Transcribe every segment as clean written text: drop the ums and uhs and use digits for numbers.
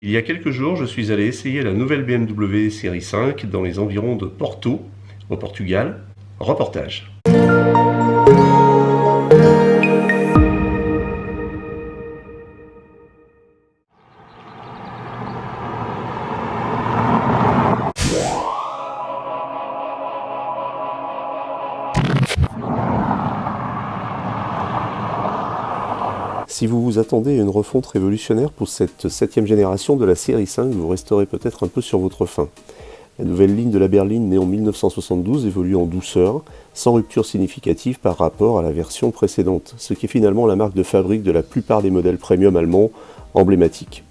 Il y a quelques jours, je suis allé essayer la nouvelle BMW série 5 dans les environs de Porto, au Portugal. Reportage. Si vous vous attendez à une refonte révolutionnaire pour cette 7e génération de la série 5, vous resterez peut-être un peu sur votre faim. La nouvelle ligne de la berline née en 1972 évolue en douceur, sans rupture significative par rapport à la version précédente, ce qui est finalement la marque de fabrique de la plupart des modèles premium allemands emblématiques.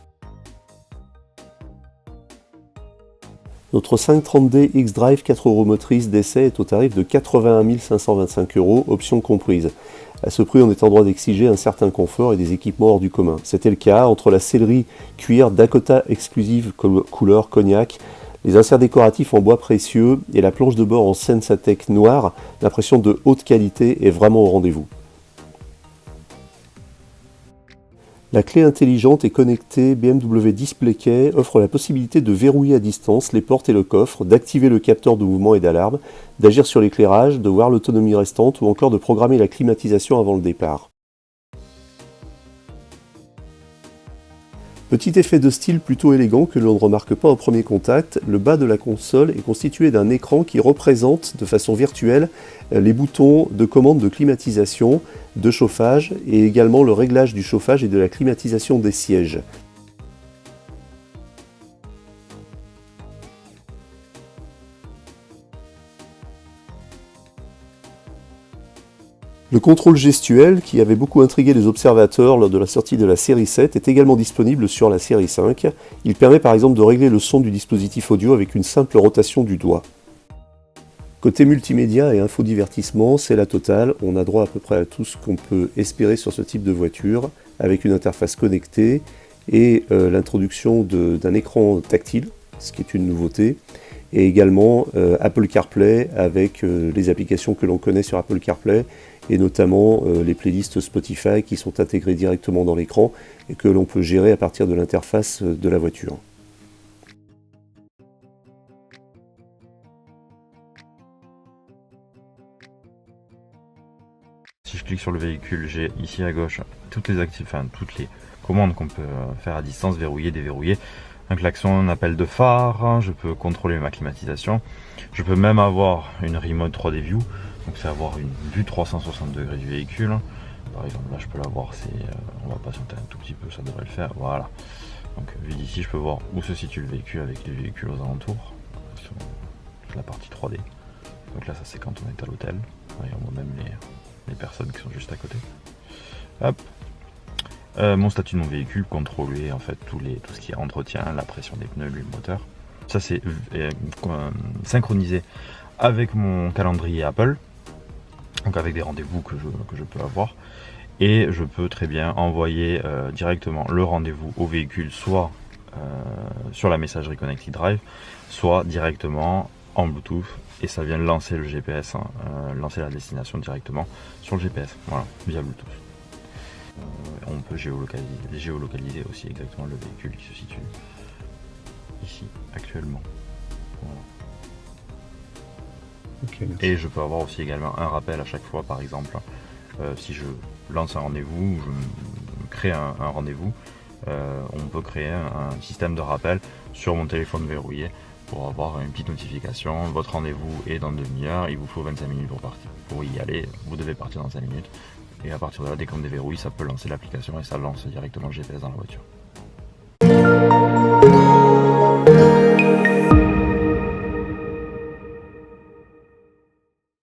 Notre 530D X-Drive 4 roues motrices d'essai est au tarif de 81 525 €, options comprises. À ce prix, on est en droit d'exiger un certain confort et des équipements hors du commun. C'était le cas entre la sellerie cuir Dakota exclusive couleur cognac, les inserts décoratifs en bois précieux et la planche de bord en Sensatec noire. L'impression de haute qualité est vraiment au rendez-vous. La clé intelligente et connectée BMW DisplayKey offre la possibilité de verrouiller à distance les portes et le coffre, d'activer le capteur de mouvement et d'alarme, d'agir sur l'éclairage, de voir l'autonomie restante ou encore de programmer la climatisation avant le départ. Petit effet de style plutôt élégant que l'on ne remarque pas au premier contact, le bas de la console est constitué d'un écran qui représente de façon virtuelle les boutons de commande de climatisation, de chauffage et également le réglage du chauffage et de la climatisation des sièges. Le contrôle gestuel, qui avait beaucoup intrigué les observateurs lors de la sortie de la série 7, est également disponible sur la série 5. Il permet par exemple de régler le son du dispositif audio avec une simple rotation du doigt. Côté multimédia et infodivertissement, c'est la totale. On a droit à peu près à tout ce qu'on peut espérer sur ce type de voiture, avec une interface connectée et l'introduction d'un écran tactile, ce qui est une nouveauté. Et également Apple CarPlay avec les applications que l'on connaît sur Apple CarPlay et notamment les playlists Spotify qui sont intégrées directement dans l'écran et que l'on peut gérer à partir de l'interface de la voiture. Si je clique sur le véhicule, j'ai ici à gauche toutes les commandes qu'on peut faire à distance, verrouiller, déverrouiller. Un klaxon, un appel de phare, je peux contrôler ma climatisation. Je peux même avoir une remote 3D view, donc c'est avoir une vue 360 degrés du véhicule. Par exemple là je peux l'avoir, on va patienter un tout petit peu, ça devrait le faire, voilà. Donc vu d'ici je peux voir où se situe le véhicule avec les véhicules aux alentours, sur la partie 3D. Donc là ça c'est quand on est à l'hôtel, on voit même les personnes qui sont juste à côté. Hop. Mon statut de mon véhicule, contrôler en fait tout ce qui est entretien, la pression des pneus, l'huile moteur. Ça c'est synchronisé avec mon calendrier Apple, donc avec des rendez-vous que je peux avoir. Et je peux très bien envoyer directement le rendez-vous au véhicule, soit sur la messagerie Connected Drive, soit directement en Bluetooth, et ça vient lancer le GPS, lancer la destination directement sur le GPS, voilà, via Bluetooth. On peut géolocaliser aussi exactement le véhicule qui se situe ici actuellement. Voilà. Okay, et je peux avoir aussi également un rappel à chaque fois, par exemple, si je lance un rendez-vous, je crée un rendez-vous, on peut créer un système de rappel sur mon téléphone verrouillé pour avoir une petite notification. Votre rendez-vous est dans 1 demi-heure, il vous faut 25 minutes pour partir. Pour y aller, vous devez partir dans 5 minutes. Et à partir de là, dès qu'on déverrouille, ça peut lancer l'application et ça lance directement le GPS dans la voiture.